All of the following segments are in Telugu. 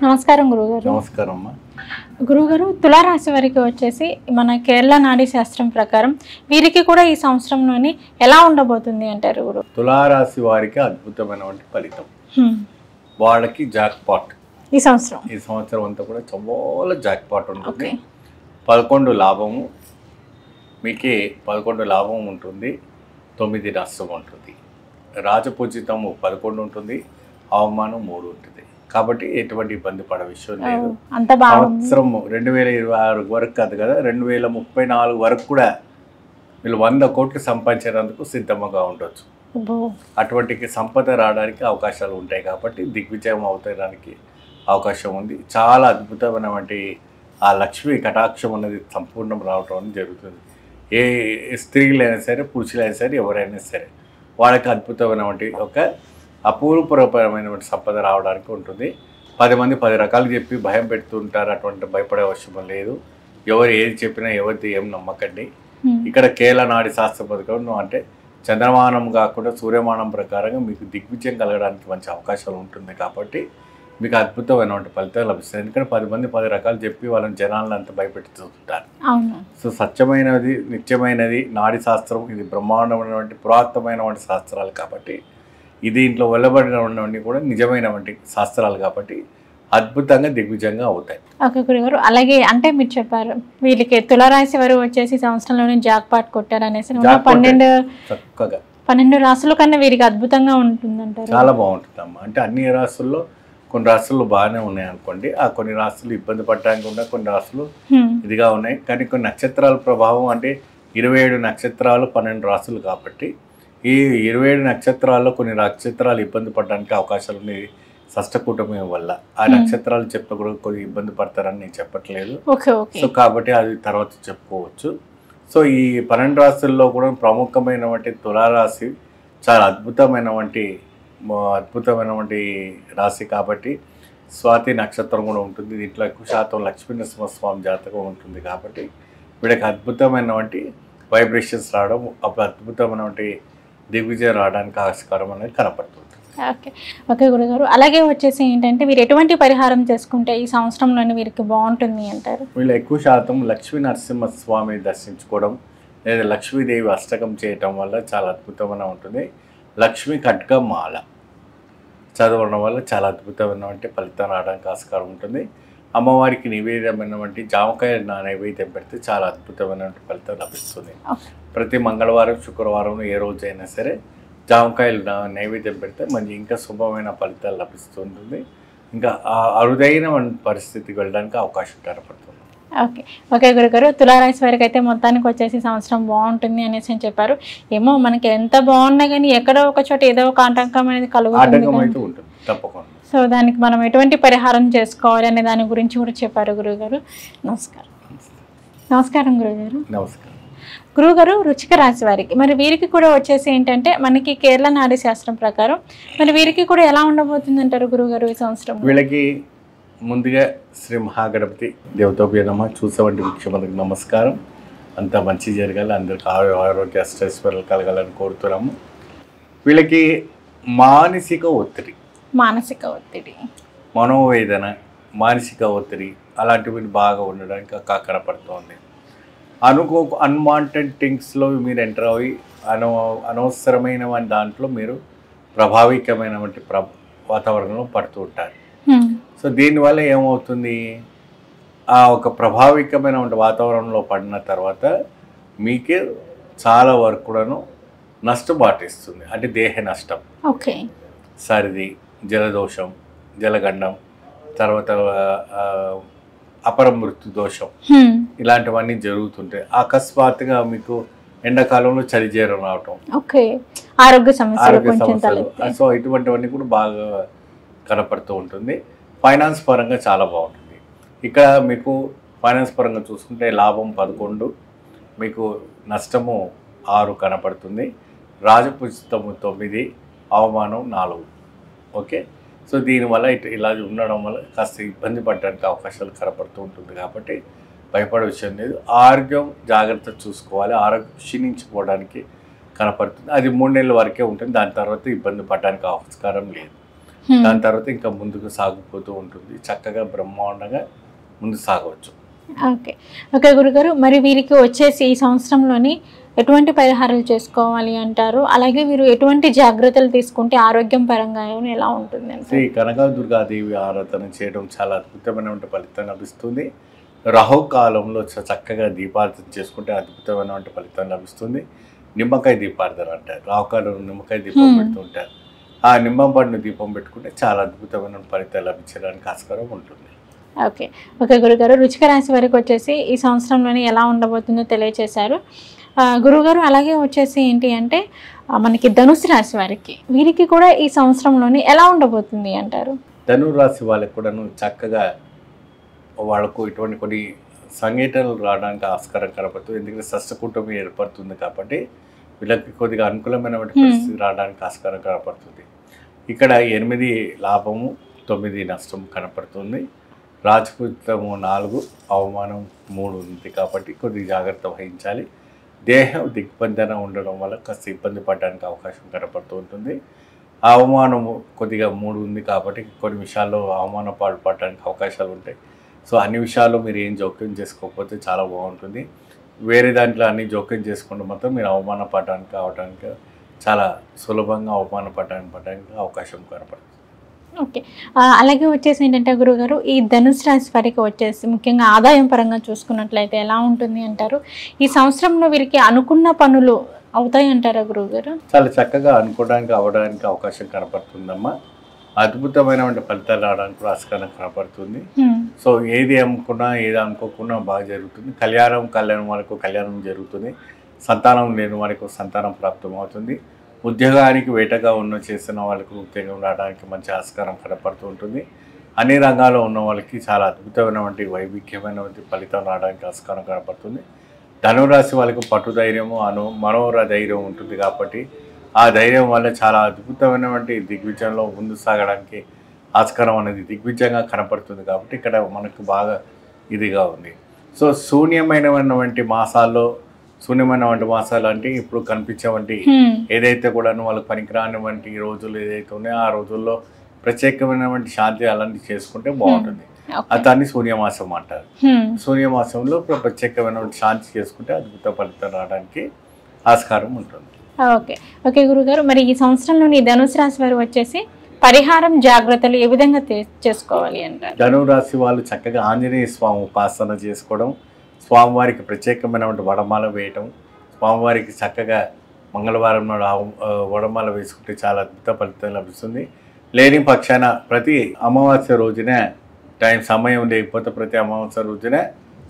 నమస్కారం గురుగారు. నమస్కారం అమ్మా. గురుగారు, తులారాశి వారికి వచ్చేసి మన కేరళ నాడీ శాస్త్రం ప్రకారం వీరికి కూడా ఈ సంవత్సరంలోని ఎలా ఉండబోతుంది అంటారు గురు? తులారాశి వారికి అద్భుతమైనటువంటి ఫలితం. వాళ్ళకి జాక్ పాట్ ఈ సంవత్సరం అంతా కూడా చాలా జాక్ పాట్ ఉంటుంది. 11 లాభము, మీకే 11 లాభం ఉంటుంది, 9 నష్టం ఉంటుంది. రాజపూజితము 11 ఉంటుంది, అవమానం 3 ఉంటుంది. కాబట్టి ఎటువంటి ఇబ్బంది పడే విషయం లేదు. సంవత్సరం 2026 వరకు కాదు కదా, 2034 వరకు కూడా వీళ్ళు 100 కోట్లు సంపాదించేందుకు సిద్ధంగా ఉండొచ్చు. అటువంటి సంపద రావడానికి అవకాశాలు ఉంటాయి కాబట్టి దిగ్విజయం అవుతానికి అవకాశం ఉంది. చాలా అద్భుతమైనటువంటి ఆ లక్ష్మీ కటాక్షం అనేది సంపూర్ణం రావటం అనేది జరుగుతుంది. ఏ స్త్రీలైనా సరే, పురుషులైనా సరే, ఎవరైనా సరే వాళ్ళకి అద్భుతమైనటువంటి ఒక అపూర్వపరమైనటువంటి సంపద రావడానికి ఉంటుంది. 10 మంది 10 రకాలు చెప్పి భయం పెడుతుంటారు. అటువంటి భయపడే అవసరం లేదు. ఎవరు ఏది చెప్పినా ఎవరిది ఏం నమ్మకండి. ఇక్కడ కేరళ నాడి శాస్త్ర పథకం అంటే చంద్రమానం కాకుండా సూర్యమానం ప్రకారంగా మీకు దిగ్విజయం కలగడానికి మంచి అవకాశాలు ఉంటుంది. కాబట్టి మీకు అద్భుతమైనటువంటి ఫలితాలు లభిస్తాయి. ఎందుకంటే 10 మంది 10 రకాలు చెప్పి వాళ్ళని జనాలను అంతా భయపెడుతుంటారు. సో సత్యమైనది, నిత్యమైనది నాడి శాస్త్రం. ఇది బ్రహ్మాండమైనటువంటి పురాతనమైనటువంటి శాస్త్రాలు కాబట్టి ఇది ఇంట్లో వెళ్ళబడినవన్నీ కూడా నిజమైనటువంటి శాస్త్రాలు కాబట్టి అద్భుతంగా దిగ్విజయంగా అవుతాయి. ఓకే గురుగారు, అలాగే అంటే మీరు చెప్పారు వీళ్ళకి తులారాశి వారు వచ్చేసి సంవత్సరంలోనే జాక్ పాట్ కొట్టారు అనేసి 12 రాశుల కన్నా వీరికి అద్భుతంగా ఉంటుందంటారు. చాలా బాగుంటుందమ్మా. అంటే అన్ని రాశుల్లో కొన్ని రాశులు బాగానే ఉన్నాయి అనుకోండి, ఆ కొన్ని రాశులు ఇబ్బంది పడడానికి ఉన్న కొన్ని రాశులు ఇదిగా ఉన్నాయి. కానీ కొన్ని నక్షత్రాల ప్రభావం అంటే 27 నక్షత్రాలు 12 రాశులు కాబట్టి ఈ 27 నక్షత్రాల్లో కొన్ని నక్షత్రాలు ఇబ్బంది పడడానికి అవకాశాలు ఉన్నాయి. షష్ఠకూటమి వల్ల ఆ నక్షత్రాలు చెప్పకూడదు, కొన్ని ఇబ్బంది పడతారని నేను చెప్పట్లేదు. సో కాబట్టి అది తర్వాత చెప్పుకోవచ్చు. సో ఈ 12 రాశుల్లో కూడా ప్రముఖమైనటువంటి తులారాశి చాలా అద్భుతమైనటువంటి రాశి కాబట్టి స్వాతి నక్షత్రం కూడా ఉంటుంది. దీంట్లో ఎక్కువ శాతం లక్ష్మీనరసింహస్వామి జాతకం ఉంటుంది కాబట్టి వీళ్ళకి అద్భుతమైనటువంటి వైబ్రేషన్స్ రావడం, అప్పుడు అద్భుతమైనటువంటి దిగ్విజయం రావడానికి ఆస్కారం అనేది కనపడుతుంది. ఓకే గురుగారు, అలాగే వచ్చేసి ఏంటంటే వీరు ఎటువంటి పరిహారం చేసుకుంటే ఈ సంవత్సరంలోని వీరికి బాగుంటుంది అంటారు? వీళ్ళు ఎక్కువ శాతం లక్ష్మీ నరసింహస్వామిని దర్శించుకోవడం లేదా లక్ష్మీదేవి అష్టకం చేయటం వల్ల చాలా అద్భుతమైన ఉంటుంది. లక్ష్మీ ఖడ్గం మాల చదవడం వల్ల చాలా అద్భుతమైనటువంటి ఫలితం రావడానికి ఆస్కారం ఉంటుంది. అమ్మవారికి నివేద్యమైనటువంటి జామకాయ నైవేద్యం పెడితే చాలా అద్భుతమైనటువంటి ఫలితం లభిస్తుంది. ప్రతి మంగళవారం, శుక్రవారం ఏ రోజైనా సరే జామకాయలు నైవేద్యం పెడితే మంచి ఇంకా శుభమైన ఫలితాలు లభిస్తుంటుంది. ఇంకా అరుదైన పరిస్థితికి వెళ్ళడానికి అవకాశం కనపడుతుంది. ఓకే గురుగారు, తులారాశి వారికి అయితే మొత్తానికి వచ్చేసి సంవత్సరం బాగుంటుంది అనేసి అని చెప్పారు. ఏమో మనకి ఎంత బాగున్నా కానీ ఎక్కడో ఒక చోట ఏదో ఒక ఆటంకం అనేది కలుగుతుంది తప్పకుండా. సో దానికి మనం ఎటువంటి పరిహారం చేసుకోవాలి అనే దాని గురించి కూడా చెప్పారు గురుగారు. నమస్కారం. నమస్కారం గురుగారు. నమస్కారం గురుగారు. వృశ్చిక రాశి వారికి మరి వీరికి కూడా వచ్చేసి ఏంటంటే మనకి కేరళ నాడీ శాస్త్రం ప్రకారం మరి వీరికి కూడా ఎలా ఉండబోతుంది అంటారు గురుగారు ఈ సంవత్సరం? వీళ్ళకి ముందుగా శ్రీ మహాగణపతి దేవతోభ్య నమః, చూసేవంటి ముఖ్యమంత్రికి నమస్కారం. అంతా మంచి జరగాలి, అందరికి ఆరోగ్య అష్టైశ్వర్యాలు కలగాలని కోరుతున్నాము. వీళ్ళకి మానసిక ఒత్తిడి, మనోవేదన, మానసిక ఒత్తిడి అలాంటివి బాగా ఉండడానికి కనపడుతోంది. అన్వాంటెడ్ థింగ్స్లో మీరు ఎంటర్ అయ్యి అనవసరమైన దాంట్లో మీరు ప్రభావితమైనటువంటి వాతావరణంలో పడుతూ ఉంటారు. సో దీనివల్ల ఏమవుతుంది, ఆ ఒక ప్రభావితమైన వాతావరణంలో పడిన తర్వాత మీకే చాలా వరకు కూడాను నష్టం వాటిస్తుంది. అంటే దేహ నష్టం, సర్ది, జలదోషం, జలగండం, తర్వాత అపరమృత్యు దోషం, ఇలాంటివన్నీ జరుగుతుంటాయి. అకస్మాత్తుగా మీకు ఎండాకాలంలో చలిజేరం రావటం, ఆరోగ్య సమస్యలు, సో ఇటువంటివన్నీ కూడా బాగా కనపడుతూ ఉంటుంది. ఫైనాన్స్ పరంగా చాలా బాగుంటుంది. ఇక్కడ మీకు ఫైనాన్స్ పరంగా చూసుకుంటే లాభం 11, మీకు నష్టము 6 కనపడుతుంది. రాజపూజితము 9, అవమానం 4. ఓకే, సో దీనివల్ల ఇలా ఉండడం వల్ల కాస్త ఇబ్బంది పడడానికి అవకాశాలు కనపడుతూ ఉంటుంది. కాబట్టి భయపడే విషయం లేదు. ఆరోగ్యం జాగ్రత్త చూసుకోవాలి. ఆరోగ్యం క్షీణించిపోవడానికి కనపడుతుంది. అది 3 నెలల వరకే ఉంటుంది. దాని తర్వాత ఇబ్బంది పడడానికి ఆస్కారం లేదు. దాని తర్వాత ఇంకా ముందుకు సాగిపోతూ ఉంటుంది. చక్కగా బ్రహ్మాండంగా ముందు సాగవచ్చు. ఓకే. ఓకే గురుగారు, మరి వీరికి వచ్చేసి ఈ సంవత్సరంలోని ఎటువంటి పరిహారాలు చేసుకోవాలి అంటారు? అలాగే వీరు ఎటువంటి జాగ్రత్తలు తీసుకుంటే ఆరోగ్యం పరంగా ఎలా ఉంటుంది అంటే? శ్రీ కనకదుర్గాదేవి ఆరాధన చేయడం చాలా అద్భుతమైనటువంటి ఫలితం లభిస్తుంది. రాహుకాలంలో చక్కగా దీపార్థన చేసుకుంటే అద్భుతమైనటువంటి ఫలితం లభిస్తుంది. నిమ్మకాయ దీపార్థన అంటారు. రాహుకాలంలో నిమ్మకాయ దీపం పెడుతుంటారు. ఆ నిమ్మం పండు దీపం పెట్టుకుంటే చాలా అద్భుతమైన ఫలితాలు లభించడానికి ఆస్కారం ఉంటుంది. ఓకే. ఓకే గురుగారు, వృశ్చిక రాశి వారికి వచ్చేసి ఈ సంవత్సరంలోని ఎలా ఉండబోతుందో తెలియచేశారు గురుగారు. అలాగే వచ్చేసి ఏంటి అంటే మనకి ధనుసు రాశి వారికి, వీరికి కూడా ఈ సంవత్సరంలోని ఎలా ఉండబోతుంది అంటారు? ధనురాశి వాళ్ళకి కూడాను చక్కగా వాళ్ళకు ఇటువంటి కొన్ని సంఘటనలు రావడానికి ఆస్కారం కనపడుతుంది. ఎందుకంటే షష్ఠ కుటుంబం ఏర్పడుతుంది కాబట్టి వీళ్ళకి కొద్దిగా అనుకూలమైనటువంటి పరిస్థితి రావడానికి ఆస్కారం కనపడుతుంది. ఇక్కడ 8 లాభము 9 నష్టం కనపడుతుంది. రాజపూజితము 4, అవమానం 3 ఉంది కాబట్టి కొద్దిగా జాగ్రత్త వహించాలి. దేహం దిగ్బంధన ఉండడం వల్ల కాస్త ఇబ్బంది పడడానికి అవకాశం కనపడుతూ ఉంటుంది. అవమానము కొద్దిగా 3 ఉంది కాబట్టి కొన్ని విషయాల్లో అవమాన పాల్పడడానికి అవకాశాలు ఉంటాయి. సో అన్ని విషయాల్లో మీరు ఏం జోక్యం చేసుకోకపోతే చాలా బాగుంటుంది. వేరే దాంట్లో అన్ని జోక్యం చేసుకుంటే మాత్రం మీరు అవమాన పడడానికి అవడానికి చాలా సులభంగా అవమాన పడడానికి అవకాశం కనపడుతుంది. ఓకే. అలాగే వచ్చేసి ఏంటంటే గురుగారు, ఈ ధనుసు రాశి వారికి వచ్చేసి ముఖ్యంగా ఆదాయం పరంగా చూసుకున్నట్లయితే ఎలా ఉంటుంది అంటారు? ఈ సంవత్సరంలో వీరికి అనుకున్న పనులు అవుతాయి అంటారా గురుగారు? చాలా చక్కగా అనుకోవడానికి అవడానికి అవకాశం కనపడుతుందమ్మా. అద్భుతమైనటువంటి ఫలితాలు రావడానికి కూడా ఆస్కారం కనపడుతుంది. సో ఏది అనుకున్నా ఏది అనుకోకున్నా బాగా జరుగుతుంది. కళ్యాణం వరకు కళ్యాణం జరుగుతుంది. సంతానం లేని వారికి సంతానం ప్రాప్తం అవుతుంది. ఉద్యోగానికి వేటగా చేసిన వాళ్ళకి ఉద్యోగం రావడానికి మంచి ఆస్కారం కనపడుతూ ఉంటుంది. అన్ని రంగాల్లో ఉన్న వాళ్ళకి చాలా అద్భుతమైనటువంటి వైవిధ్యమైనటువంటి ఫలితం రావడానికి ఆస్కారం కనపడుతుంది. ధనురాశి వాళ్ళకి పట్టుధైర్యము మనోర ధైర్యం ఉంటుంది కాబట్టి ఆ ధైర్యం వల్ల చాలా అద్భుతమైనటువంటి దిగ్విజయంలో ముందు సాగడానికి ఆస్కారం అనేది దిగ్విజయంగా కనపడుతుంది కాబట్టి ఇక్కడ మనకు బాగా ఇదిగా ఉంది. సో శూన్యమైనటువంటి మాసాలు అంటే ఇప్పుడు కనిపించేవంటి ఏదైతే కూడా వాళ్ళకి పనికిరానివంటి రోజులు ఏదైతే ఉన్నాయో ఆ రోజుల్లో ప్రత్యేకమైనటువంటి శాంతి అలాంటివి చేసుకుంటే బాగుంటుంది. దాన్ని శూన్యమాసం అంటారు. శూన్యమాసంలో ప్రత్యేకమైనటువంటి శాంతి చేసుకుంటే అద్భుత ఫలితం రావడానికి ఆస్కారం ఉంటుంది. ఓకే. ఓకే గురుగారు, మరి ఈ సంవత్సరంలోని ధనుసు రాశి వారు వచ్చేసి పరిహారం జాగ్రత్తలు ఏ విధంగా చేసుకోవాలి అంటారు? ధనురాశి వాళ్ళు చక్కగా ఆంజనేయ స్వామి ఉపాసన చేసుకోవడం, స్వామివారికి ప్రత్యేకమైనటువంటి వడమాల వేయటం, స్వామివారికి చక్కగా మంగళవారం నాడు వడమాల వేసుకుంటే చాలా అద్భుత ఫలితం లభిస్తుంది. లేని పక్షాన ప్రతి అమావాస్య రోజున సమయం లేకపోతే ప్రతి అమావాస్య రోజున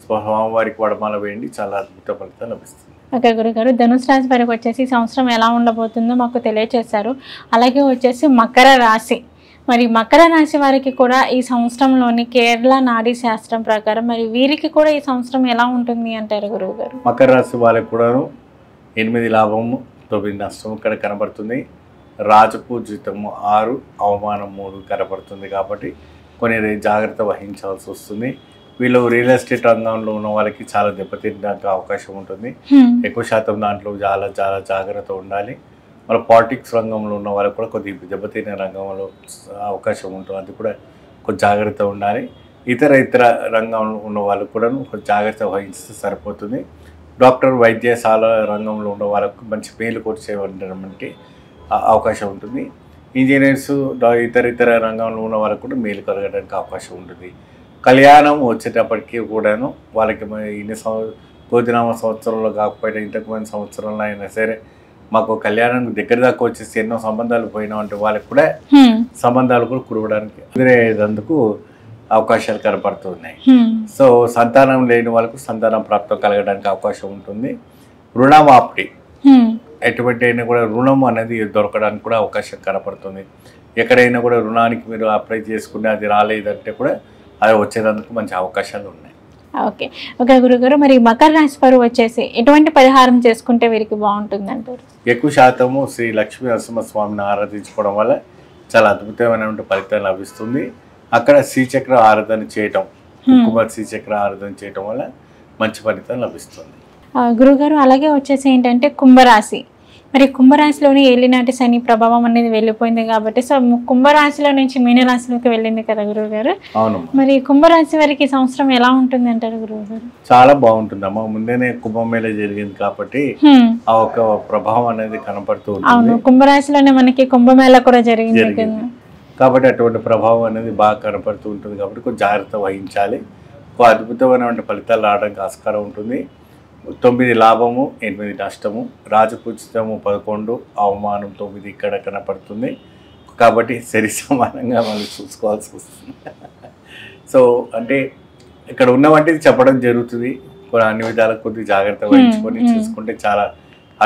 స్వామివారికి వడమాల వేయండి, చాలా అద్భుత ఫలితం లభిస్తుంది. ఓకే గురుగారు, ధనుసు రాశి వారికి వచ్చేసి సంవత్సరం ఎలా ఉండబోతుందో మాకు తెలియచేశారు. అలాగే వచ్చేసి మకర రాశి, మరి మకర రాశి వారికి కూడా ఈ సంవత్సరంలోని కేరళ నాడీ శాస్త్రం ప్రకారం మరి వీరికి కూడా ఈ సంవత్సరం ఎలా ఉంటుంది అంటారు గురువు గారు? మకర రాశి వాళ్ళకి కూడా 8 లాభము 9 నష్టము ఇక్కడ కనబడుతుంది. రాజపూజితము 6, అవమానం 3 కనబడుతుంది కాబట్టి కొన్ని జాగ్రత్త వహించాల్సి వస్తుంది. వీళ్ళు రియల్ ఎస్టేట్ రంగంలో ఉన్న వాళ్ళకి చాలా దెబ్బతినడానికి అవకాశం ఉంటుంది. ఎక్కువ శాతం దాంట్లో చాలా చాలా జాగ్రత్త ఉండాలి. మన పాలిటిక్స్ రంగంలో ఉన్న వాళ్ళకి కూడా కొద్దిగా దెబ్బతినే రంగంలో అవకాశం ఉంటుంది. అది కూడా కొంచెం జాగ్రత్త ఉండాలి. ఇతర రంగంలో ఉన్న వాళ్ళకు కూడా కొంచెం జాగ్రత్త వహిస్తే సరిపోతుంది. డాక్టర్ వైద్యశాల రంగంలో ఉన్న వాళ్ళకు మంచి మేలు కొట్టేటువంటి అవకాశం ఉంటుంది. ఇంజనీర్స్ ఇతర రంగంలో ఉన్న వాళ్ళకు కూడా మేలు కలగడానికి అవకాశం ఉంటుంది. కళ్యాణం వచ్చేటప్పటికీ కూడాను వాళ్ళకి ఇన్ని కోదినామ సంవత్సరంలో కాకపోయినా ఇంతకుమంది సంవత్సరంలో అయినా సరే మాకు కళ్యాణానికి దగ్గర దాకా వచ్చేసి ఎన్నో సంబంధాలు పోయినామంటే వాళ్ళకి కూడా సంబంధాలు కూడా కురవడానికి ఎదురేందుకు అవకాశాలు కనపడుతున్నాయి. సో సంతానం లేని వాళ్ళకు సంతానం ప్రాప్తం కలగడానికి అవకాశం ఉంటుంది. రుణమాప్తి ఎటువంటి అయినా కూడా రుణం అనేది దొరకడానికి కూడా అవకాశం కనపడుతుంది. ఎక్కడైనా కూడా రుణానికి మీరు అప్లై చేసుకుంటే అది రాలేదంటే కూడా అది వచ్చేందుకు మంచి అవకాశాలు ఉన్నాయి. ఓకే. ఓకే గురుగారు, మరి మకర రాశి వారు వచ్చేసి ఎటువంటి పరిహారం చేసుకుంటే వీరికి బాగుంటుంది అంటారు? ఎక్కువ శాతము శ్రీ లక్ష్మీ నరసింహస్వామిని ఆరాధించుకోవడం వల్ల చాలా అద్భుతమైనటువంటి ఫలితం లభిస్తుంది. అక్కడ శ్రీచక్ర ఆరాధన చేయటం, కుమార్ శ్రీచక్ర ఆరాధన చేయటం వల్ల మంచి ఫలితం లభిస్తుంది. గురుగారు, అలాగే వచ్చేసి ఏంటంటే కుంభరాశి, మరి కుంభరాశిలోని ఏలినాటి శని ప్రభావం అనేది వెళ్ళిపోయింది కాబట్టి సో కుంభరాశిలో నుంచి మీనరాశిలోకి వెళ్ళింది కదా గురువు గారు. మరి కుంభరాశి వారికి ఈ సంవత్సరం ఎలా ఉంటుంది అంటారు గురువు గారు? చాలా బాగుంటుందమ్మా. ముందేనే కుంభమేళ జరిగింది కాబట్టి ఆ ఒక ప్రభావం అనేది కనపడుతూ ఉంటుంది. అవును, కుంభరాశిలోనే మనకి కుంభమేళ కూడా జరిగింది కాబట్టి అటువంటి ప్రభావం అనేది బాగా కనపడుతూ ఉంటుంది కాబట్టి కొంచెం జాగ్రత్త వహించాలి. ఒక అద్భుతమైనటువంటి ఫలితాలు రావడానికి ఆస్కారం ఉంటుంది. 9 లాభము 8 నష్టము, రాజపూజితము 11, అవమానం 9 ఇక్కడ కనపడుతుంది. కాబట్టి సరి సమానంగా మనం చూసుకోవాల్సి వస్తుంది. సో అంటే ఇక్కడ ఉన్న వాటిని చెప్పడం జరుగుతుంది. అన్ని విధాలకు కొద్దిగా జాగ్రత్త వహించుకొని చూసుకుంటే చాలా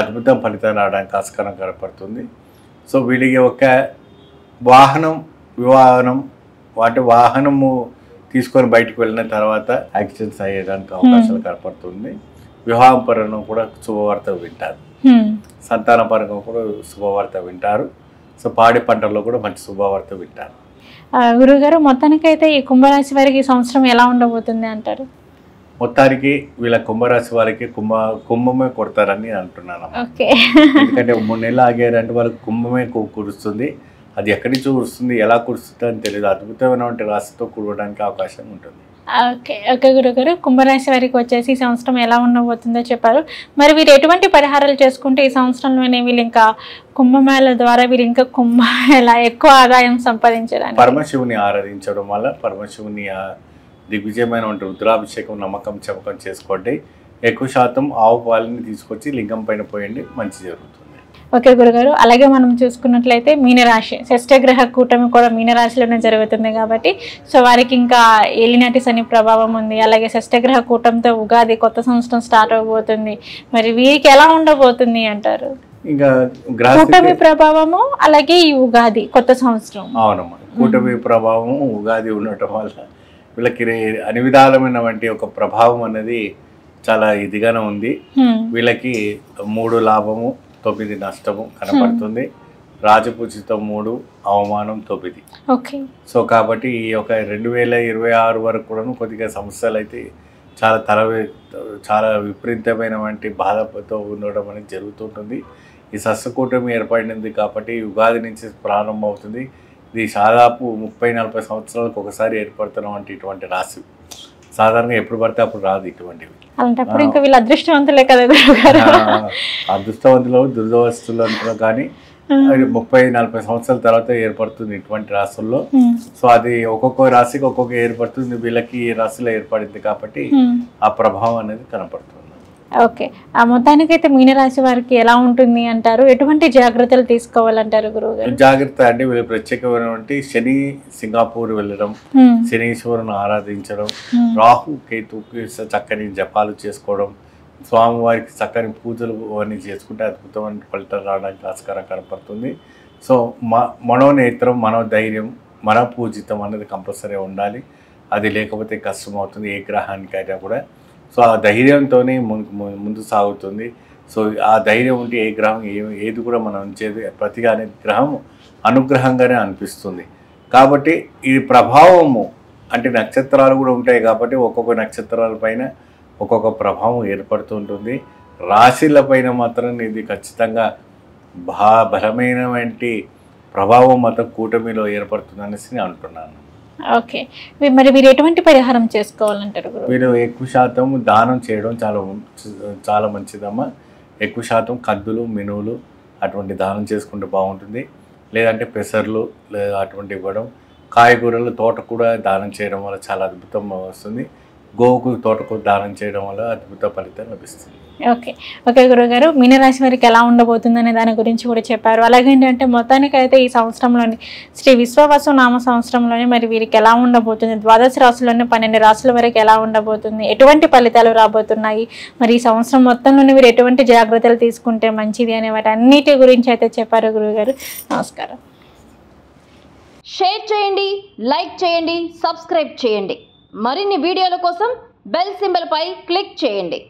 అద్భుతం ఫలితాలు రావడానికి ఆస్కారం కనపడుతుంది. సో వీళ్ళకి ఒక వివాహనం అంటే వాహనము తీసుకొని బయటకు వెళ్ళిన తర్వాత యాక్సిడెంట్స్ అయ్యేదానికి అవకాశాలు కనపడుతుంది. వివాహం పరంగా కూడా శుభవార్త వింటారు, సంతాన పరంగా కూడా శుభవార్త వింటారు. సో పాడి పంటల్లో కూడా మంచి శుభవార్త వింటారు. గురుగారు, మొత్తానికైతే ఈ కుంభరాశి వారికి ఈ సంవత్సరం ఎలా ఉండబోతుంది అంటారు? మొత్తానికి వీళ్ళ కుంభరాశి వారికి కుంభమే కొడతారని అంటున్నాను. ఎందుకంటే 3 నెలలు ఆగారంటే వాళ్ళకి కుంభమే కురుస్తుంది. అది ఎక్కడి నుంచి కురుస్తుంది, ఎలా కురుస్తుంది అని తెలియదు. అద్భుతమైనటువంటి రాశితో కూడడానికి అవకాశం ఉంటుంది. ఓకే గురుగారు, కుంభరాశి వారికి వచ్చేసి ఈ సంవత్సరం ఎలా ఉండబోతుందో చెప్పారు. మరి వీరు ఎటువంటి పరిహారాలు చేసుకుంటే ఈ సంవత్సరంలోనే వీళ్ళు ఇంకా కుంభమేళ ద్వారా వీరు ఇంకా కుంభమేళ ఎక్కువ ఆదాయం సంపాదించడానికి పరమశివుని ఆరాధించడం వల్ల పరమశివుని దిగ్విజయమైనటువంటి రుద్రాభిషేకం నమ్మకం చమకం చేసుకోండి. ఎక్కువ శాతం ఆవు పాలని తీసుకొచ్చి లింగం పైన పోయండి, మంచి జరుగుతుంది. ఓకే గురుగారు, అలాగే మనం చూసుకున్నట్లయితే మీనరాశి షష్ఠగ్రహ కూటమి కూడా మీనరాశిలోనే జరుగుతుంది కాబట్టి సో వారికి ఇంకా ఏలినాటి శని ప్రభావం ఉంది. అలాగే షష్ఠగ్రహ కూటమితో ఉగాది కొత్త సంవత్సరం స్టార్ట్ అవబోతుంది. మరి వీరికి ఎలా ఉండబోతుంది అంటారు? ఇంకా కూటమి ప్రభావము అలాగే ఈ ఉగాది కొత్త సంవత్సరం. అవునమ్మా, కూటమి ప్రభావం ఉగాది ఉండటం వల్ల వీళ్ళకి అన్ని విధాలమైనటువంటి ఒక ప్రభావం అనేది చాలా ఇదిగానే ఉంది. వీళ్ళకి 3 లాభము 9 నష్టము కనపడుతుంది. రాజపూజితం 3, అవమానం 9. సో కాబట్టి ఈ యొక్క 2026 వరకు కూడా కొద్దిగా సమస్యలు అయితే చాలా విపరీతమైనటువంటి బాధతో ఉండడం అనేది జరుగుతుంటుంది. ఈ సస్యకూటమి ఏర్పడినది కాబట్టి ఉగాది నుంచి ప్రారంభం అవుతుంది. ఇది దాదాపు 30-40 సంవత్సరాలకు ఒకసారి ఏర్పడుతున్నటువంటి ఇటువంటి రాశి. సాధారణంగా ఎప్పుడు పడితే అప్పుడు రాదు ఇటువంటివి. అలాంటప్పుడు ఇంకా వీళ్ళు అదృష్టవంతులే కదా. అదృష్టవంతులు దురదృష్టవంతులు అంటారు కానీ 30-40 సంవత్సరాల తర్వాత ఏర్పడుతుంది ఇటువంటి రాశుల్లో. సో అది ఒక్కొక్క రాశికి ఒక్కొక్క ఏర్పడుతుంది. వీళ్ళకి ఈ రాశిలో ఏర్పడింది కాబట్టి ఆ ప్రభావం అనేది కనపడుతుంది. ఓకే, మొత్తానికైతే మీనరాశి వారికి ఎలా ఉంటుంది అంటారు? ఎటువంటి జాగ్రత్తలు తీసుకోవాలంటారు గురువు గారు? జాగ్రత్త అంటే వీళ్ళు ప్రత్యేకమైనటువంటి శని సింగపూర్ వెళ్ళడం, శనీశ్వరుని ఆరాధించడం, రాహు కేతుకి చక్కని జపాలు చేసుకోవడం, స్వామివారికి చక్కని పూజలు అవన్నీ చేసుకుంటే అద్భుతమైన ఫలితాలు రావడానికి ఆస్కారం కనపడుతుంది. సో మనోనేత్రం, మనోధైర్యం, మన పూజితం అనేది కంపల్సరీ ఉండాలి. అది లేకపోతే కష్టం అవుతుంది ఏ గ్రహానికైనా కూడా. సో ఆ ధైర్యంతోనే ముందు సాగుతుంది. సో ఆ ధైర్యం ఉంటే ఏ గ్రహం ఏది కూడా మనం ఉంచేది ప్రతిగా అనే గ్రహం అనుగ్రహంగానే అనిపిస్తుంది. కాబట్టి ఇది ప్రభావము అంటే నక్షత్రాలు కూడా ఉంటాయి కాబట్టి ఒక్కొక్క నక్షత్రాల పైన ఒక్కొక్క ప్రభావం ఏర్పడుతూ ఉంటుంది. రాశుల పైన మాత్రం ఇది ఖచ్చితంగా బలమైనటువంటి ప్రభావం మాత్రం కూటమిలో ఏర్పడుతుంది అనేసి నేను అంటున్నాను. ఓకే, మరి మీరు ఎటువంటి పరిహారం చేసుకోవాలంటారు? వీళ్ళు ఎక్కువ శాతం దానం చేయడం చాలా మంచిదమ్మా. ఎక్కువ శాతం కందులు, మినువులు అటువంటి దానం చేసుకుంటే బాగుంటుంది. లేదంటే పెసర్లు లేదా అటువంటి ఇవ్వడం. కాయగూరలు తోటకూర దానం చేయడం వల్ల చాలా అద్భుతం వస్తుంది. గోవుకు తోటకూర దానం చేయడం వల్ల అద్భుత ఫలితం లభిస్తుంది. ఓకే గురుగారు, మీనరాశి వారికి ఎలా ఉండబోతుంది అనే దాని గురించి కూడా చెప్పారు. అలాగే ఏంటంటే మొత్తానికైతే ఈ సంవత్సరంలోని శ్రీ విశ్వవసు నామ సంవత్సరంలోని మరి వీరికి ఎలా ఉండబోతుంది, ద్వాదశ రాశుల్లోని 12 రాశుల వరకు ఎలా ఉండబోతుంది, ఎటువంటి ఫలితాలు రాబోతున్నాయి, మరి ఈ సంవత్సరం మొత్తంలోనే వీరు ఎటువంటి జాగ్రత్తలు తీసుకుంటే మంచిది అనే వాటి అన్నిటి గురించి అయితే చెప్పారు గురుగారు. నమస్కారం. షేర్ చేయండి, లైక్ చేయండి, సబ్స్క్రైబ్ చేయండి. మరిన్ని వీడియోల కోసం బెల్ సింబల్ పై క్లిక్ చేయండి.